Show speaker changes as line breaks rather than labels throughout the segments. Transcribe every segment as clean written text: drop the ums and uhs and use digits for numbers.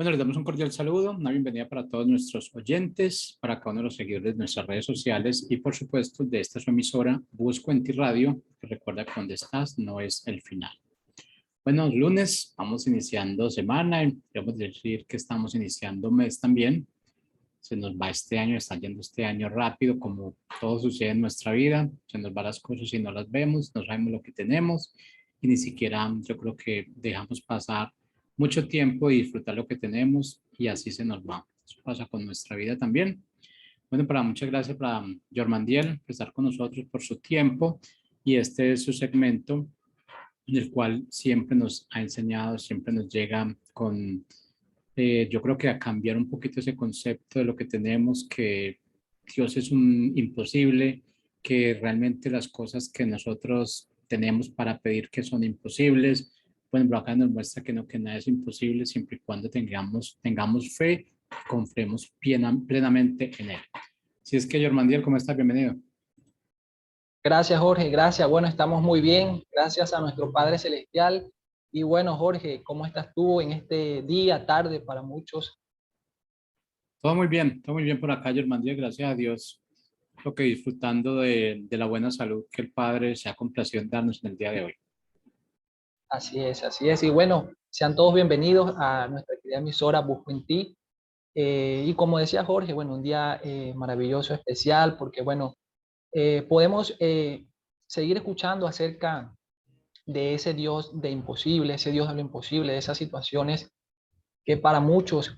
Bueno, les damos un cordial saludo, una bienvenida para todos nuestros oyentes, para cada uno de los seguidores de nuestras redes sociales y por supuesto de esta su emisora Busco en Ti Radio, que recuerda que donde estás no es el final. Bueno, lunes, vamos iniciando semana, podemos decir que estamos iniciando mes también. Se nos va este año, está yendo este año rápido, como todo sucede en nuestra vida. Se nos van las cosas y no las vemos, no sabemos lo que tenemos y ni siquiera yo creo que dejamos pasar mucho tiempo y disfrutar lo que tenemos y así se nos va. Eso pasa con nuestra vida también. Bueno, muchas gracias para Jormandiel por estar con nosotros, por su tiempo y este es su segmento en el cual siempre nos ha enseñado, siempre nos llega con yo creo que a cambiar un poquito ese concepto de lo que tenemos, que Dios es un imposible, que realmente las cosas que nosotros tenemos para pedir que son imposibles, bueno, pero acá nos muestra que no, que nada es imposible siempre y cuando tengamos fe, confiemos plenamente en Él. Si es que, Jormandiel, ¿cómo estás? Bienvenido.
Gracias, Jorge, gracias. Bueno, estamos muy bien, gracias a nuestro Padre Celestial. Y bueno, Jorge, ¿cómo estás tú en este día, tarde para muchos?
Todo muy bien por acá, Jormandiel, gracias a Dios. Lo que disfrutando de la buena salud que el Padre se ha complacido en darnos en el día de hoy.
Así es, así es. Y bueno, sean todos bienvenidos a nuestra querida emisora Busco en Ti. Y como decía Jorge, bueno, un día maravilloso, especial, porque bueno, podemos seguir escuchando acerca de ese Dios de imposible, ese Dios de lo imposible, de esas situaciones que para muchos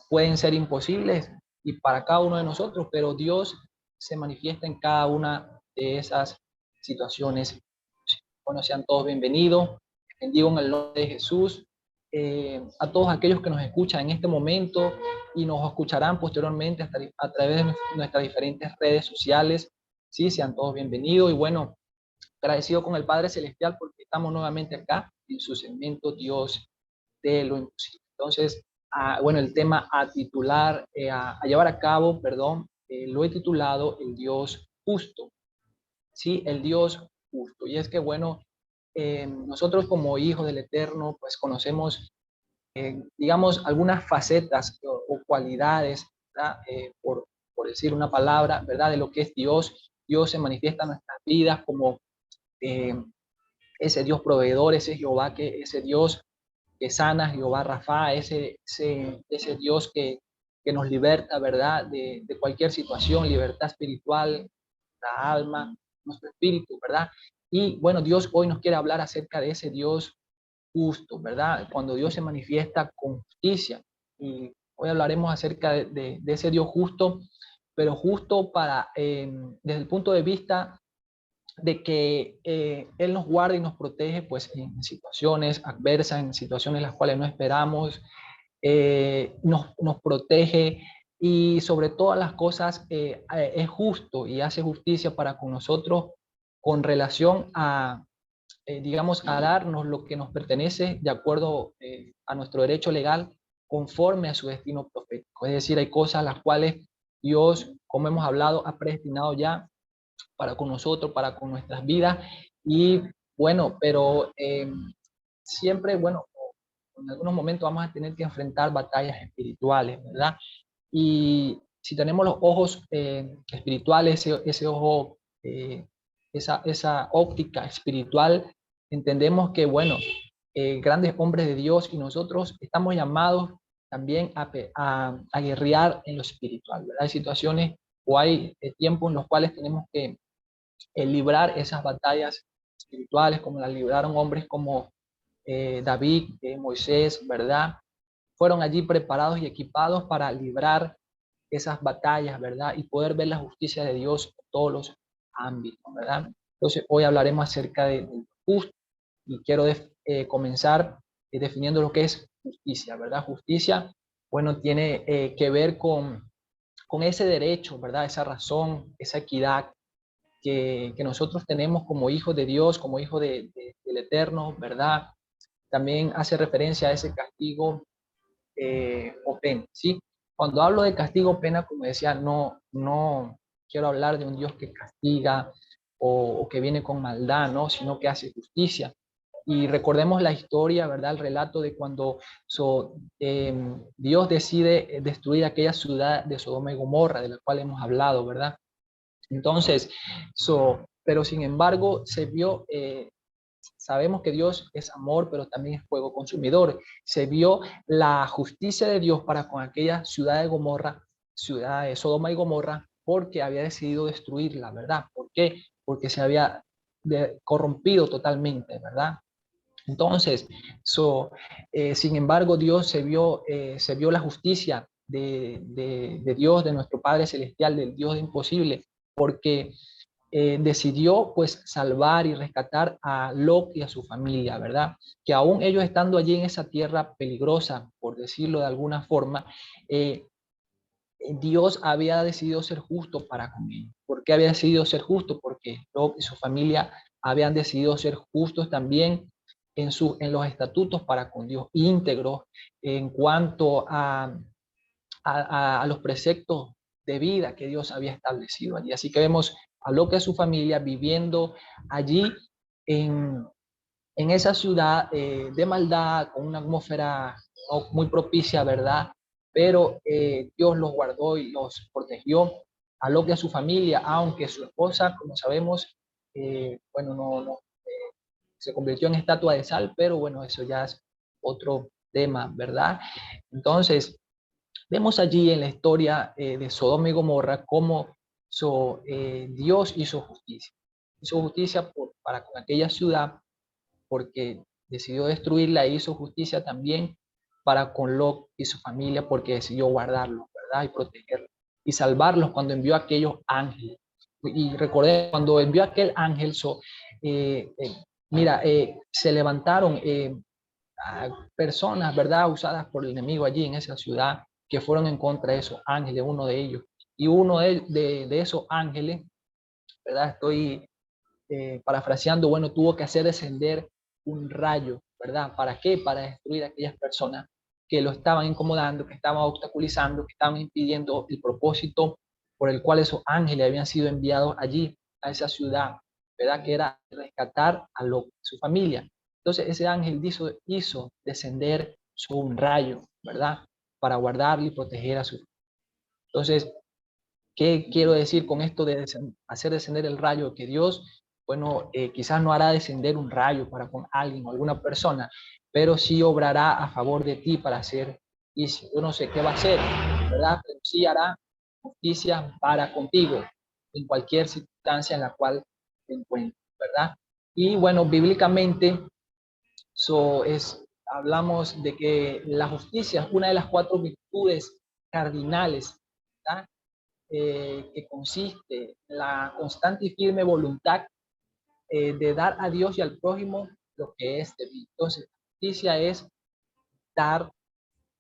pueden ser imposibles y para cada uno de nosotros, pero Dios se manifiesta en cada una de esas situaciones. Bueno, sean todos bienvenidos. Bendigo en el nombre de Jesús a todos aquellos que nos escuchan en este momento y nos escucharán posteriormente a través de nuestras diferentes redes sociales. Sí, sean todos bienvenidos y bueno, agradecido con el Padre Celestial porque estamos nuevamente acá en su segmento Dios de lo imposible. Entonces, bueno, el tema a titular, a llevar a cabo, perdón, lo he titulado El Dios Justo. Sí, el Dios Justo. Y es que, bueno, nosotros como hijos del Eterno, pues conocemos, digamos, algunas facetas o cualidades, ¿verdad? Por decir una palabra, ¿verdad? De lo que es Dios. Dios se manifiesta en nuestras vidas como eh, ese Dios proveedor, ese Jehová, ese Dios que sana, Jehová Rafa, ese Dios que nos liberta, ¿verdad? De cualquier situación, libertad espiritual, la alma, nuestro espíritu, ¿verdad? Y bueno, Dios hoy nos quiere hablar acerca de ese Dios justo, ¿verdad? Cuando Dios se manifiesta con justicia. Y hoy hablaremos acerca de ese Dios justo, pero justo para, desde el punto de vista de que Él nos guarda y nos protege pues en situaciones adversas, en situaciones las cuales no esperamos, nos protege y sobre todas las cosas es justo y hace justicia para con nosotros con relación a, digamos, a darnos lo que nos pertenece de acuerdo a nuestro derecho legal conforme a su destino profético. Es decir, hay cosas las cuales Dios, como hemos hablado, ha predestinado ya para con nosotros, para con nuestras vidas. Y bueno, pero siempre, bueno, en algunos momentos vamos a tener que enfrentar batallas espirituales, ¿verdad? Y si tenemos los ojos espirituales, ese ojo, esa óptica espiritual, entendemos que, bueno, grandes hombres de Dios y nosotros estamos llamados también a guerrear en lo espiritual, ¿verdad? Hay situaciones o hay tiempos en los cuales tenemos que librar esas batallas espirituales como las libraron hombres como David, Moisés, ¿verdad? Fueron allí preparados y equipados para librar esas batallas, ¿verdad? Y poder ver la justicia de Dios en todos los ámbitos, ¿verdad? Entonces, hoy hablaremos acerca de justo y quiero comenzar definiendo lo que es justicia, ¿verdad? Justicia, bueno, tiene que ver con ese derecho, ¿verdad? Esa razón, esa equidad que nosotros tenemos como hijos de Dios, como hijos del Eterno, ¿verdad? También hace referencia a ese castigo o pena, ¿sí? Cuando hablo de castigo o pena, como decía, no quiero hablar de un Dios que castiga o que viene con maldad, ¿no? Sino que hace justicia. Y recordemos la historia, ¿verdad? El relato de cuando Dios decide destruir aquella ciudad de Sodoma y Gomorra, de la cual hemos hablado, ¿verdad? Entonces, pero sin embargo, sabemos que Dios es amor, pero también es fuego consumidor. Se vio la justicia de Dios para con aquella ciudad de Gomorra, ciudad de Sodoma y Gomorra, porque había decidido destruirla, ¿verdad? ¿Por qué? Porque se había corrompido totalmente, ¿verdad? Entonces, sin embargo, Dios se vio la justicia de Dios, de nuestro Padre Celestial, del Dios imposible, porque decidió pues salvar y rescatar a Lot y a su familia, ¿verdad? Que aún ellos estando allí en esa tierra peligrosa, por decirlo de alguna forma, Dios había decidido ser justo para con ellos. ¿Por qué había decidido ser justo? Porque Lot y su familia habían decidido ser justos también en los estatutos para con Dios, íntegros en cuanto a los preceptos de vida que Dios había establecido allí. Así que vemos a Lot y a su familia viviendo allí en, en esa ciudad de maldad, con una atmósfera no muy propicia, ¿verdad? Pero Dios los guardó y los protegió a Lot y a su familia, aunque su esposa, como sabemos, bueno, no se convirtió en estatua de sal, pero bueno, eso ya es otro tema, ¿verdad? Entonces, vemos allí en la historia de Sodoma y Gomorra cómo Dios hizo justicia. Hizo justicia para con aquella ciudad porque decidió destruirla e hizo justicia también para con Lot y su familia porque decidió guardarlos, ¿verdad? Y protegerlos y salvarlos cuando envió a aquellos ángeles. Y recordé, cuando envió a aquel ángel, se levantaron a personas, ¿verdad? Usadas por el enemigo allí en esa ciudad que fueron en contra de esos ángeles, uno de ellos. Y uno de esos ángeles, ¿verdad? Estoy parafraseando, bueno, tuvo que hacer descender un rayo, ¿verdad? ¿Para qué? Para destruir a aquellas personas que lo estaban incomodando, que estaban obstaculizando, que estaban impidiendo el propósito por el cual esos ángeles habían sido enviados allí, a esa ciudad, ¿verdad? Que era rescatar a su familia. Entonces ese ángel hizo descender un rayo, ¿verdad? Para guardarle y proteger a su familia. Entonces, ¿qué quiero decir con esto de hacer descender el rayo? Que Dios, bueno, quizás no hará descender un rayo para con alguien o alguna persona, pero sí obrará a favor de ti para hacer, y yo no sé qué va a hacer, ¿verdad? Pero sí hará justicia para contigo en cualquier circunstancia en la cual te encuentres, ¿verdad? Y bueno, bíblicamente, hablamos de que la justicia es una de las 4 virtudes cardinales, ¿verdad? Que consiste en la constante y firme voluntad de dar a Dios y al prójimo lo que es debido. Entonces, la justicia es dar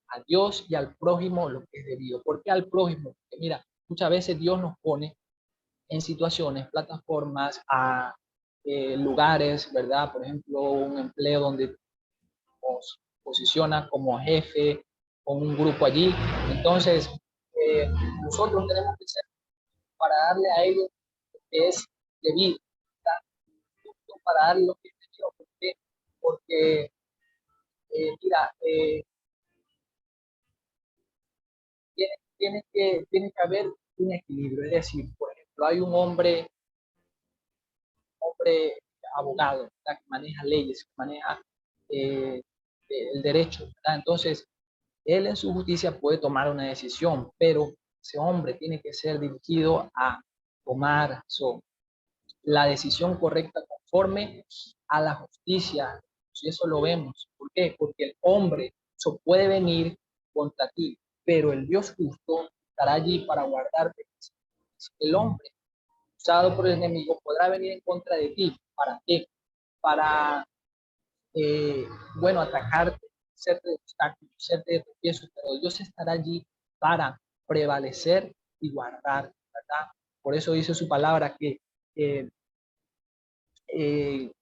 a Dios y al prójimo lo que es debido. ¿Por qué al prójimo? Porque mira, muchas veces Dios nos pone en situaciones, plataformas, a lugares, ¿verdad? Por ejemplo, un empleo donde nos posiciona como jefe, con un grupo allí. Entonces, eh, nosotros tenemos que ser para darle a ellos lo que es debido, para darle lo que es debido. ¿Por qué? Porque, mira, tiene que haber un equilibrio. Es decir, por ejemplo, hay un hombre abogado, ¿verdad? Que maneja leyes, que maneja eh, el derecho, ¿verdad? Entonces, él en su justicia puede tomar una decisión, pero ese hombre tiene que ser dirigido a tomar la decisión correcta conforme a la justicia. Y eso lo vemos. ¿Por qué? Porque el hombre puede venir contra ti, pero el Dios justo estará allí para guardarte. El hombre usado por el enemigo podrá venir en contra de ti. ¿Para qué? Para, bueno, atacarte, hacerte obstáculos, hacerte de tropiezo, pero Dios estará allí para prevalecer y guardar, ¿verdad? Por eso dice su palabra que eh,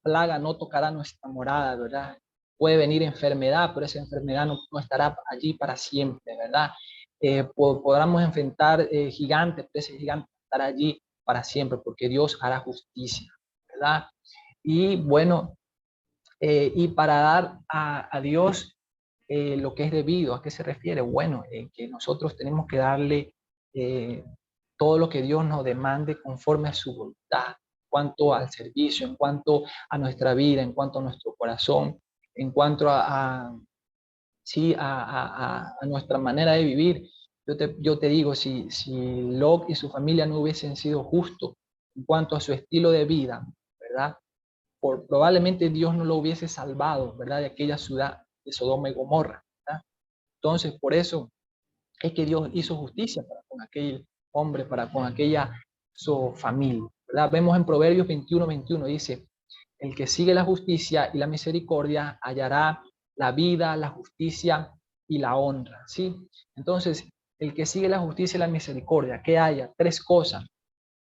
plaga no tocará nuestra morada, ¿verdad? Puede venir enfermedad, pero esa enfermedad no estará allí para siempre, ¿verdad? Podamos enfrentar gigantes, pero ese gigante estará allí para siempre, porque Dios hará justicia, ¿verdad? Y bueno, Y para dar a Dios lo que es debido. ¿A qué se refiere? Bueno, que nosotros tenemos que darle todo lo que Dios nos demande conforme a su voluntad, en cuanto al servicio, en cuanto a nuestra vida, en cuanto a nuestro corazón, en cuanto sí, a nuestra manera de vivir. Yo te digo, si Lot y su familia no hubiesen sido justos en cuanto a su estilo de vida, ¿verdad? Probablemente Dios no lo hubiese salvado, ¿verdad? De aquella ciudad de Sodoma y Gomorra, ¿verdad? Entonces, por eso es que Dios hizo justicia para con aquel hombre, para con aquella su familia, ¿verdad? Vemos en Proverbios 21:21, dice, el que sigue la justicia y la misericordia hallará la vida, la justicia y la honra, ¿sí? Entonces, el que sigue la justicia y la misericordia, que haya tres cosas,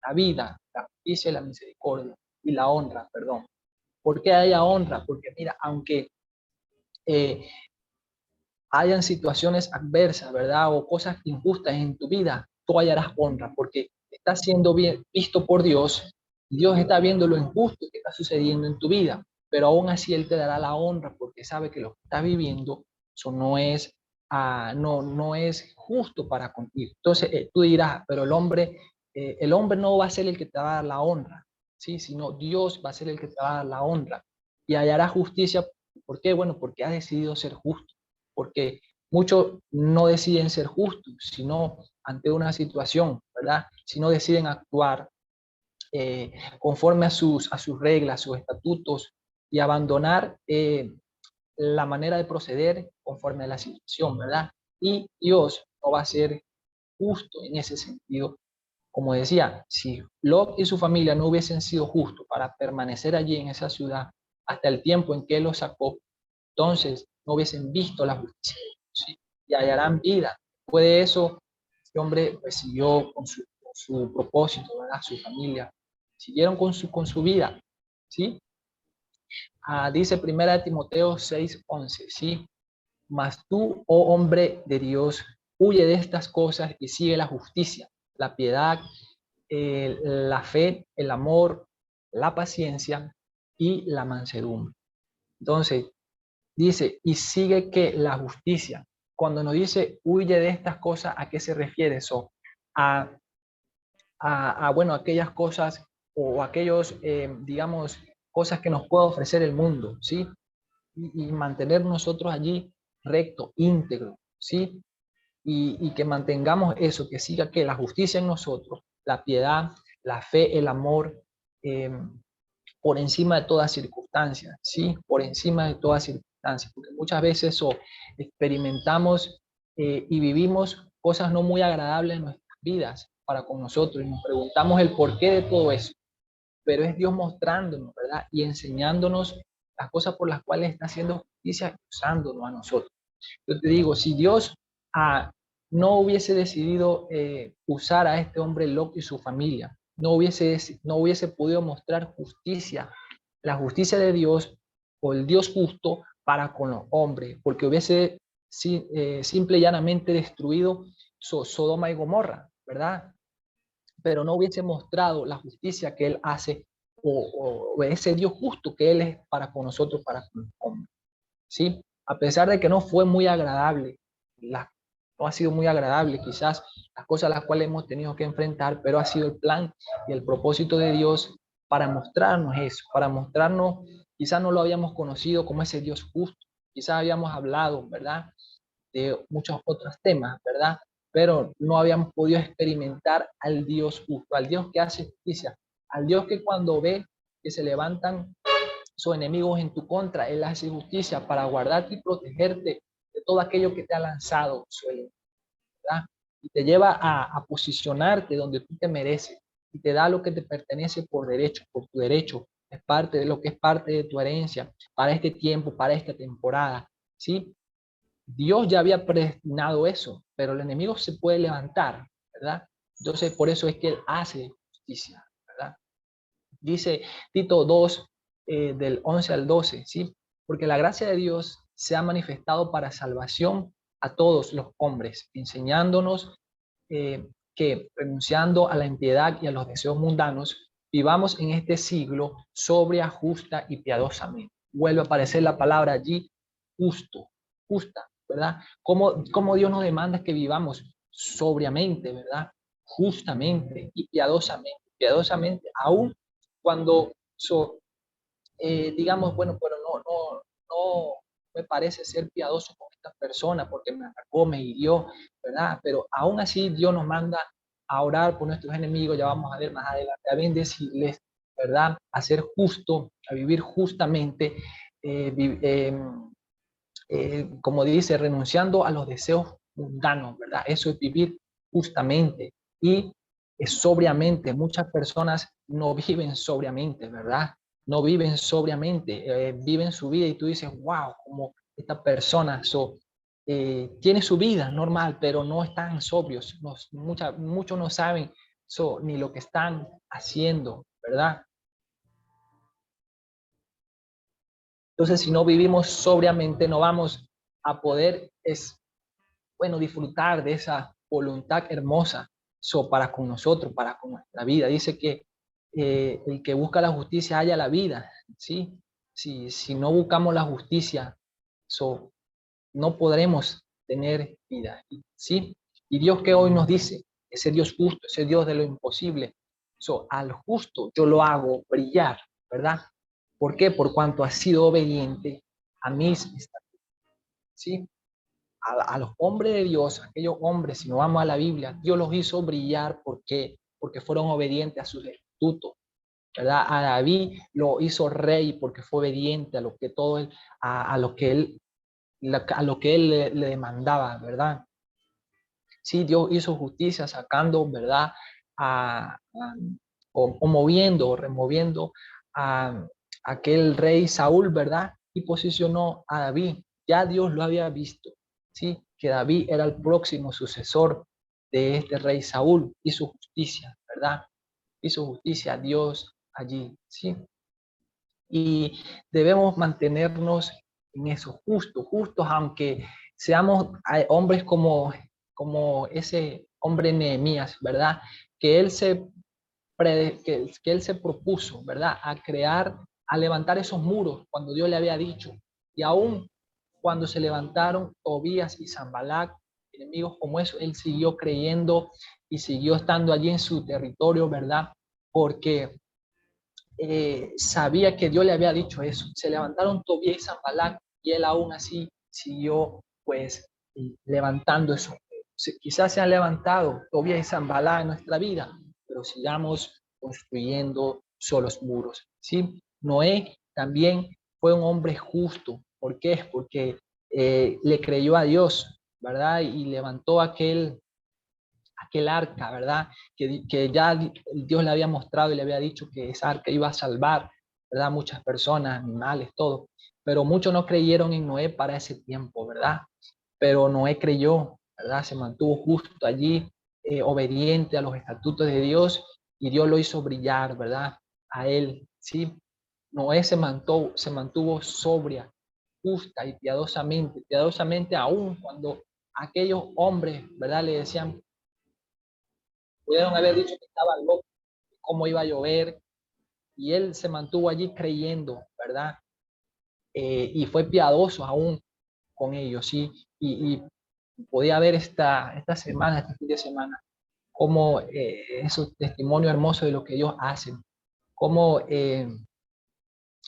la vida, la justicia y la misericordia, y la honra, perdón. ¿Por qué haya honra? Porque mira, aunque eh, hayan situaciones adversas, ¿verdad? O cosas injustas en tu vida, tú hallarás honra, porque estás siendo bien visto por Dios. Dios está viendo lo injusto que está sucediendo en tu vida, pero aún así Él te dará la honra, porque sabe que lo que estás viviendo eso no es justo para contigo. Entonces tú dirás, pero el hombre no va a ser el que te va a dar la honra, ¿sí? Sino Dios va a ser el que te va a dar la honra y hallará justicia. ¿Por qué? Bueno, porque ha decidido ser justo, porque muchos no deciden ser justos, sino ante una situación, ¿verdad? Sino deciden actuar conforme a sus reglas, a sus estatutos y abandonar la manera de proceder conforme a la situación, ¿verdad? Y Dios no va a ser justo en ese sentido. Como decía, si Lot y su familia no hubiesen sido justos para permanecer allí en esa ciudad hasta el tiempo en que Él los sacó, entonces no hubiesen visto la justicia, ¿sí? Y hallarán vida. Después de eso, este hombre pues, siguió con su propósito, ¿verdad? Su familia, siguieron con su vida, ¿sí? Dice 1 Timoteo 6:11, ¿sí? Mas tú, oh hombre de Dios, huye de estas cosas y sigue la justicia, la piedad, la fe, el amor, la paciencia y la mansedumbre. Entonces, dice, y sigue que la justicia. Cuando nos dice huye de estas cosas, ¿a qué se refiere eso? A, bueno, aquellas cosas o aquellos, digamos, cosas que nos puede ofrecer el mundo, ¿sí? Y mantener nosotros allí recto, íntegro, ¿sí? Y que mantengamos eso, que siga que la justicia en nosotros, la piedad, la fe, el amor, eh, por encima de todas circunstancias, ¿sí? Por encima de todas circunstancias, porque muchas veces experimentamos y vivimos cosas no muy agradables en nuestras vidas para con nosotros y nos preguntamos el porqué de todo eso, pero es Dios mostrándonos, ¿verdad? Y enseñándonos las cosas por las cuales está haciendo justicia y usándonos a nosotros. Yo te digo, si Dios no hubiese decidido usar a este hombre Lot y su familia, no hubiese podido mostrar justicia, la justicia de Dios o el Dios justo para con los hombres, porque hubiese simple y llanamente destruido Sodoma y Gomorra, ¿verdad? Pero no hubiese mostrado la justicia que Él hace o ese Dios justo que Él es para con nosotros, para con los hombres, ¿sí? A pesar de que no fue muy agradable, no ha sido muy agradable quizás las cosas a las cuales hemos tenido que enfrentar, pero ha sido el plan y el propósito de Dios para mostrarnos eso, para mostrarnos, quizás no lo habíamos conocido como ese Dios justo, quizás habíamos hablado, ¿verdad? De muchos otros temas, ¿verdad? Pero no habíamos podido experimentar al Dios justo, al Dios que hace justicia, al Dios que cuando ve que se levantan sus enemigos en tu contra, Él hace justicia para guardarte y protegerte de todo aquello que te ha lanzado, ¿verdad? Y te lleva a posicionarte donde tú te mereces y te da lo que te pertenece por derecho, por tu derecho. Es parte de lo que es parte de tu herencia para este tiempo, para esta temporada, ¿sí? Dios ya había predestinado eso, pero el enemigo se puede levantar, ¿verdad? Entonces, por eso es que Él hace justicia, ¿verdad? Dice Tito 2, del 11 al 12, ¿sí? Porque la gracia de Dios se ha manifestado para salvación a todos los hombres, enseñándonos que renunciando a la impiedad y a los deseos mundanos, vivamos en este siglo sobria, justa y piadosamente. vuelve a aparecer la palabra allí, justo, justa, ¿verdad? Cómo Dios nos demanda que vivamos sobriamente, ¿verdad? Justamente y piadosamente, aún cuando digamos, bueno, pero no me parece ser piadoso con esta persona porque me atacó, me hirió, ¿verdad? Pero aún así Dios nos manda a orar por nuestros enemigos, ya vamos a ver más adelante, a bendecirles, ¿verdad? A ser justo, a vivir justamente, eh, vi- eh, como dice, renunciando a los deseos mundanos, ¿verdad? Eso es vivir justamente y sobriamente. Muchas personas no viven sobriamente, ¿verdad? No viven sobriamente, viven su vida y tú dices, wow, como esta persona tiene su vida normal, pero no están sobrios. Muchos no saben ni lo que están haciendo, ¿verdad? Entonces, si no vivimos sobriamente, no vamos a poder bueno, disfrutar de esa voluntad hermosa para con nosotros, para con nuestra vida. Dice que el que busca la justicia halla la vida, ¿sí? Si no buscamos la justicia, no podremos tener vida, ¿sí? Y Dios que hoy nos dice, ese Dios justo, ese Dios de lo imposible, al justo yo lo hago brillar, ¿verdad? ¿Por qué? Por cuanto ha sido obediente a mis estatutos, ¿sí? A los hombres de Dios, aquellos hombres, si no vamos a la Biblia, Dios los hizo brillar porque fueron obedientes a sus estatutos, ¿verdad? A David lo hizo rey porque fue obediente a lo que todo él, a lo que él, a lo que él le demandaba, ¿verdad? Sí, Dios hizo justicia sacando, ¿verdad? O moviendo, o removiendo a aquel rey Saúl, ¿verdad? Y posicionó a David. Ya Dios lo había visto, ¿sí? Que David era el próximo sucesor de este rey Saúl. Hizo justicia, ¿verdad? Hizo justicia a Dios allí, ¿sí? Y debemos mantenernos en eso, justos, aunque seamos hombres como ese hombre Nehemías, ¿verdad? Que él se, que él se propuso, ¿verdad? A crear, a levantar esos muros cuando Dios le había dicho. Y aún cuando se levantaron Tobías y Sanbalat, enemigos como eso, él siguió creyendo y siguió estando allí en su territorio, ¿verdad? Porque sabía que Dios le había dicho eso. Se levantaron Tobías y Sanbalat y él aún así siguió pues levantando eso. Quizás se han levantado Tobías y Sanbalat en nuestra vida, pero sigamos construyendo solos muros, ¿sí? Noé también fue un hombre justo. ¿Por qué? Porque le creyó a Dios, ¿verdad? Y levantó aquel arca, ¿verdad? Que ya Dios le había mostrado y le había dicho que esa arca iba a salvar, ¿verdad? Muchas personas, animales, todo. Pero muchos no creyeron en Noé para ese tiempo, ¿verdad? Pero Noé creyó, ¿verdad? Se mantuvo justo allí, obediente a los estatutos de Dios y Dios lo hizo brillar, ¿verdad? A él, ¿sí? Noé se mantuvo sobria, justa y piadosamente aún cuando aquellos hombres, ¿verdad? Le decían, pudieron haber dicho que estaba loco, cómo iba a llover, y él se mantuvo allí creyendo, ¿verdad? Y fue piadoso aún con ellos, ¿sí? Y podía ver esta semana, este fin de semana, cómo esos testimonios hermosos de lo que ellos hacen, cómo,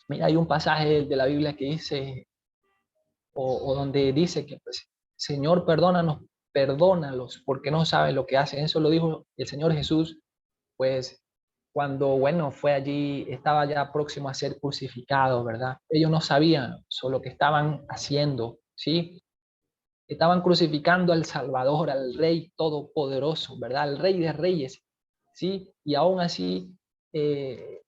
mira, hay un pasaje de la Biblia que dice, o donde dice que, pues, Señor, perdónalos, porque no saben lo que hacen. Eso lo dijo el Señor Jesús, pues, cuando, bueno, fue allí, estaba ya próximo a ser crucificado, ¿verdad? Ellos no sabían lo que estaban haciendo, ¿sí? Estaban crucificando al Salvador, al Rey Todopoderoso, ¿verdad? Al Rey de Reyes, ¿sí? Y aún así, eh,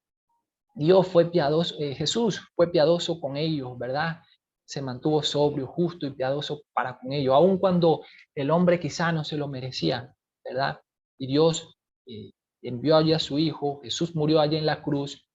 Dios fue piadoso, Jesús fue piadoso con ellos, ¿verdad? Se mantuvo sobrio, justo y piadoso para con ellos, aun cuando el hombre quizá no se lo merecía, ¿verdad? Y Dios eh, envió allí a su Hijo, Jesús murió allí en la cruz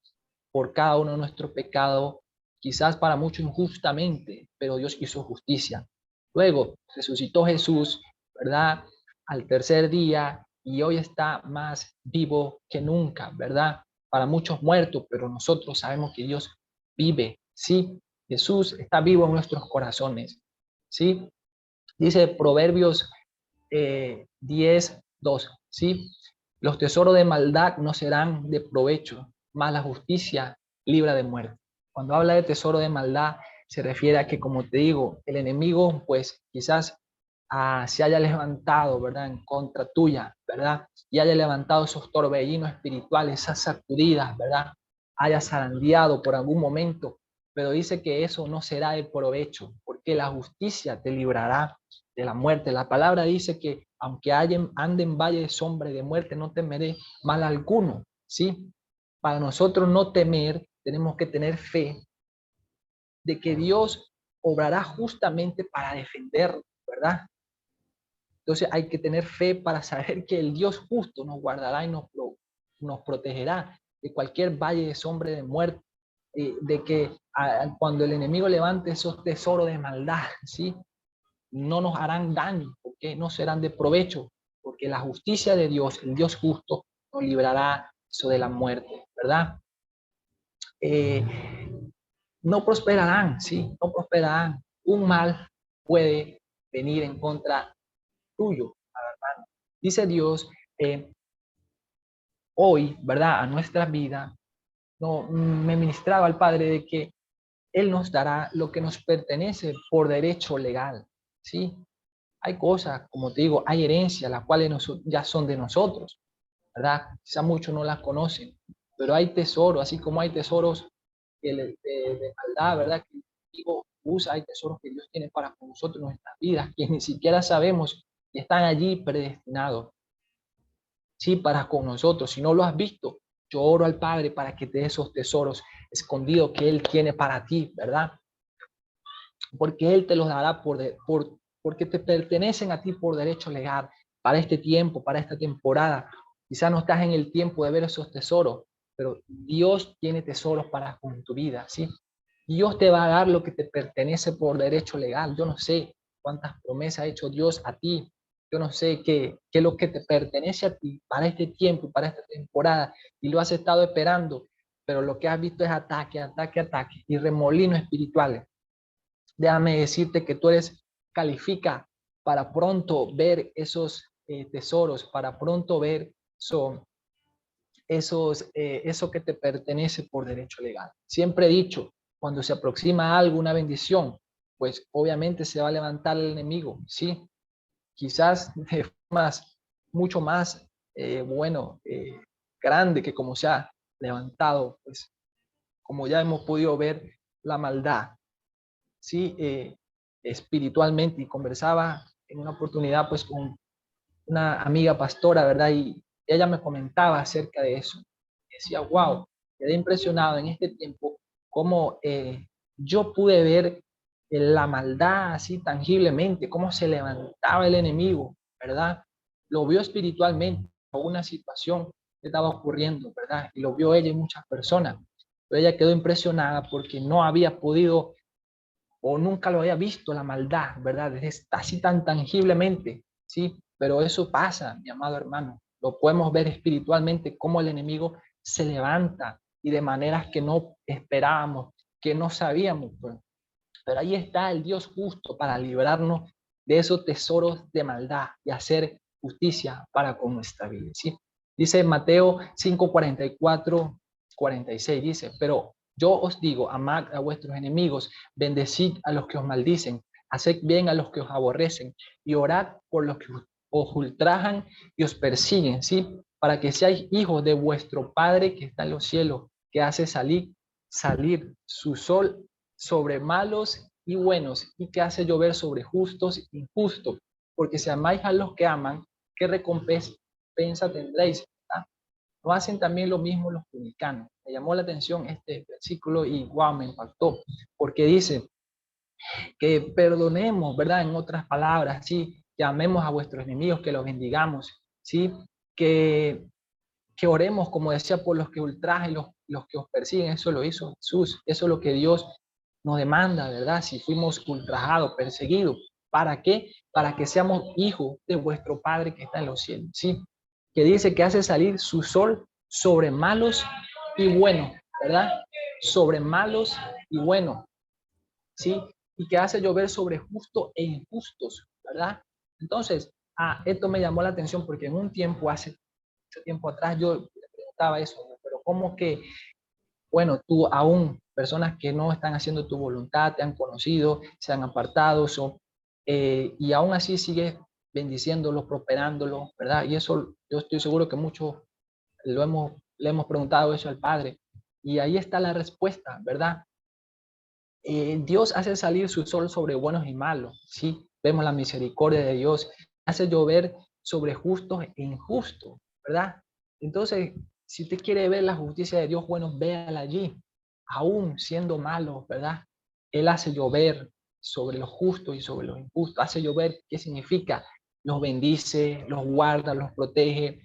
por cada uno de nuestros pecados, quizás para muchos injustamente, pero Dios hizo justicia. Luego resucitó Jesús, ¿verdad? Al tercer día y hoy está más vivo que nunca, ¿verdad? Para muchos muertos, pero nosotros sabemos que Dios vive, ¿sí? Jesús está vivo en nuestros corazones, ¿sí? Dice Proverbios 10:2, ¿sí? Los tesoros de maldad no serán de provecho, mas la justicia libra de muerte. Cuando habla de tesoro de maldad, se refiere a que, como te digo, el enemigo, pues quizás se haya levantado, ¿verdad?, en contra tuya, ¿verdad? Y haya levantado esos torbellinos espirituales, esas sacudidas, ¿verdad? Haya zarandeado por algún momento, pero dice que eso no será de provecho, porque la justicia te librará de la muerte. La palabra dice que aunque ande en valle de sombra y de muerte, no temeré mal alguno, ¿sí? Para nosotros no temer, tenemos que tener fe de que Dios obrará justamente para defender, ¿verdad? Entonces hay que tener fe para saber que el Dios justo nos guardará y nos protegerá de cualquier valle de sombra de muerte, de que cuando el enemigo levante esos tesoros de maldad, ¿sí?, no nos harán daño, porque no serán de provecho, porque la justicia de Dios, el Dios justo, nos librará eso de la muerte, ¿verdad? Eh, no prosperarán, ¿sí? No prosperarán. Un mal puede venir en contra tuyo, hermano. Dice Dios, hoy, ¿verdad?, a nuestra vida, no, me ministraba el Padre de que Él nos dará lo que nos pertenece por derecho legal, ¿sí? Hay cosas, como te digo, hay herencias, las cuales ya son de nosotros, ¿verdad? Quizá muchos no las conocen, pero hay tesoros, así como hay tesoros de maldad, ¿verdad?, que el enemigo usa, hay tesoros que Dios tiene para con nosotros en nuestras vidas, que ni siquiera sabemos que están allí predestinados, ¿sí?, para con nosotros. Si no lo has visto, yo oro al Padre para que te dé esos tesoros escondidos que Él tiene para ti, ¿verdad? Porque Él te los dará porque te pertenecen a ti por derecho legal, para este tiempo, para esta temporada. Quizás no estás en el tiempo de ver esos tesoros, pero Dios tiene tesoros para con tu vida, ¿sí? Dios te va a dar lo que te pertenece por derecho legal. Yo no sé cuántas promesas ha hecho Dios a ti. Yo no sé qué es lo que te pertenece a ti para este tiempo, para esta temporada, y lo has estado esperando, pero lo que has visto es ataque, ataque, ataque y remolinos espirituales. Déjame decirte que tú califica para pronto ver esos tesoros, para pronto ver eso que te pertenece por derecho legal. Siempre he dicho, cuando se aproxima algo, una bendición, pues obviamente se va a levantar el enemigo, ¿sí? Quizás de formas mucho más, grande que como se ha levantado, pues como ya hemos podido ver la maldad, ¿sí? Espiritualmente, y conversaba en una oportunidad pues con una amiga pastora, ¿verdad? Y ella me comentaba acerca de eso. Decía, wow, quedé impresionado en este tiempo cómo yo pude ver la maldad así tangiblemente, cómo se levantaba el enemigo, ¿verdad? Lo vio espiritualmente, una situación que estaba ocurriendo, ¿verdad? Y lo vio ella y muchas personas. Pero ella quedó impresionada porque no había podido o nunca lo había visto la maldad, ¿verdad? Está así tan tangiblemente, ¿sí? Pero eso pasa, mi amado hermano. Lo podemos ver espiritualmente, cómo el enemigo se levanta y de maneras que no esperábamos, que no sabíamos. Pues. Pero ahí está el Dios justo para librarnos de esos tesoros de maldad y hacer justicia para con nuestra vida, ¿sí? Dice Mateo 5:44-46, dice, pero yo os digo, amad a vuestros enemigos, bendecid a los que os maldicen, haced bien a los que os aborrecen y orad por los que os ultrajan y os persiguen, ¿sí? Para que seáis hijos de vuestro Padre que está en los cielos, que hace salir su sol sobre malos y buenos y que hace llover sobre justos e injustos. Porque si amáis a los que aman, ¿qué recompensa tendréis? ¿No hacen también lo mismo los publicanos? Me llamó la atención este versículo y wow, me impactó, porque dice que perdonemos, ¿verdad? En otras palabras, ¿sí? Que amemos a vuestros enemigos, que los bendigamos, ¿sí? Que, que oremos, como decía, por los que ultrajan y los que os persiguen. Eso lo hizo Jesús, eso es lo que Dios nos demanda, ¿verdad? Si fuimos ultrajados, perseguidos, ¿para qué? Para que seamos hijos de vuestro Padre que está en los cielos, ¿sí? Que dice que hace salir su sol sobre malos y buenos, ¿verdad? Sobre malos y buenos. ¿sí? Y que hace llover sobre justos e injustos, ¿verdad? Entonces, esto me llamó la atención porque en un tiempo, hace mucho tiempo atrás, yo le preguntaba eso, ¿no? Pero ¿cómo que, bueno, tú aún, personas que no están haciendo tu voluntad, te han conocido, se han apartado, y aún así sigues bendiciéndolos, prosperándolos, ¿verdad? Y eso yo estoy seguro que muchos le hemos preguntado eso al Padre. Y ahí está la respuesta, ¿verdad? Dios hace salir su sol sobre buenos y malos, ¿sí? Vemos la misericordia de Dios, hace llover sobre justos e injustos, ¿verdad? Entonces, si usted quiere ver la justicia de Dios, bueno, véala allí, aún siendo malo, ¿verdad? Él hace llover sobre los justos y sobre los injustos, hace llover, ¿qué significa? Los bendice, los guarda, los protege,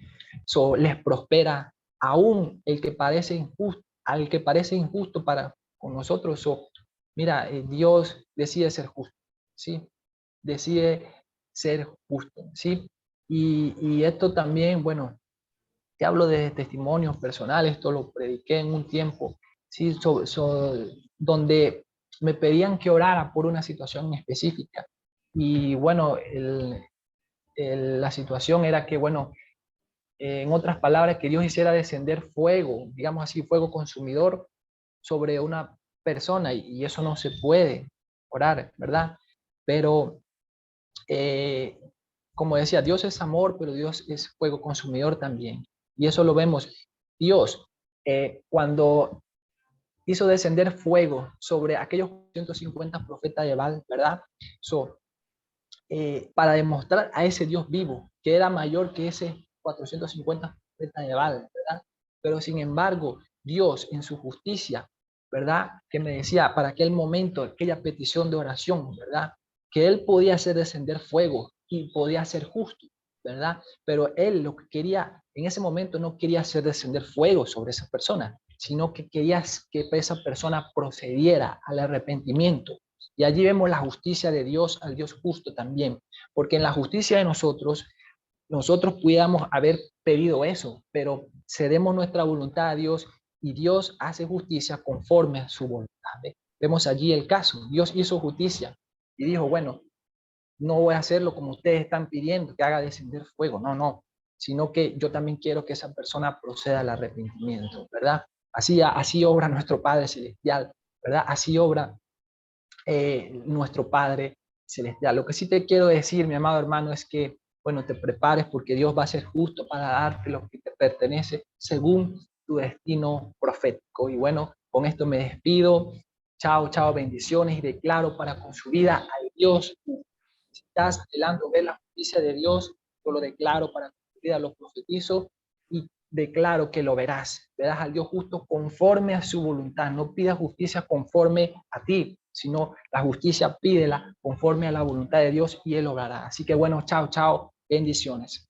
les prospera, aún el que parece injusto, al que parece injusto para con nosotros, mira, Dios decide ser justo, ¿sí? Decide ser justo, ¿sí? Y esto también, bueno, te hablo de testimonios personales, esto lo prediqué en un tiempo, ¿sí? Donde me pedían que orara por una situación específica. Y bueno, la situación era que, bueno, en otras palabras, que Dios hiciera descender fuego, digamos así, fuego consumidor sobre una persona y eso no se puede orar, ¿verdad? Pero eh, como decía, Dios es amor, pero Dios es fuego consumidor también. Y eso lo vemos. Dios, cuando hizo descender fuego sobre aquellos 150 profetas de Baal, ¿verdad? Para demostrar a ese Dios vivo, que era mayor que ese 450 profetas de Baal, ¿verdad? Pero sin embargo, Dios en su justicia, ¿verdad? Que me decía para aquel momento, aquella petición de oración, ¿verdad? Que él podía hacer descender fuego y podía ser justo, ¿verdad? Pero él lo que quería, en ese momento no quería hacer descender fuego sobre esa persona, sino que quería que esa persona procediera al arrepentimiento. Y allí vemos la justicia de Dios al Dios justo también, porque en la justicia de nosotros pudiéramos haber pedido eso, pero cedemos nuestra voluntad a Dios y Dios hace justicia conforme a su voluntad. Vemos allí el caso, Dios hizo justicia y dijo, bueno, no voy a hacerlo como ustedes están pidiendo, que haga descender fuego, no, sino que yo también quiero que esa persona proceda al arrepentimiento, ¿verdad? Así obra nuestro Padre Celestial, ¿verdad? Así obra nuestro Padre Celestial. Lo que sí te quiero decir, mi amado hermano, es que, bueno, te prepares porque Dios va a ser justo para darte lo que te pertenece según tu destino profético. Y bueno, con esto me despido. Chao, chao, bendiciones y declaro para con su vida al Dios. Si estás anhelando ver la justicia de Dios, yo lo declaro para con tu vida, lo profetizo y declaro que lo verás. Verás al Dios justo conforme a su voluntad. No pidas justicia conforme a ti, sino la justicia pídela conforme a la voluntad de Dios y Él obrará. Así que bueno, chao, chao, bendiciones.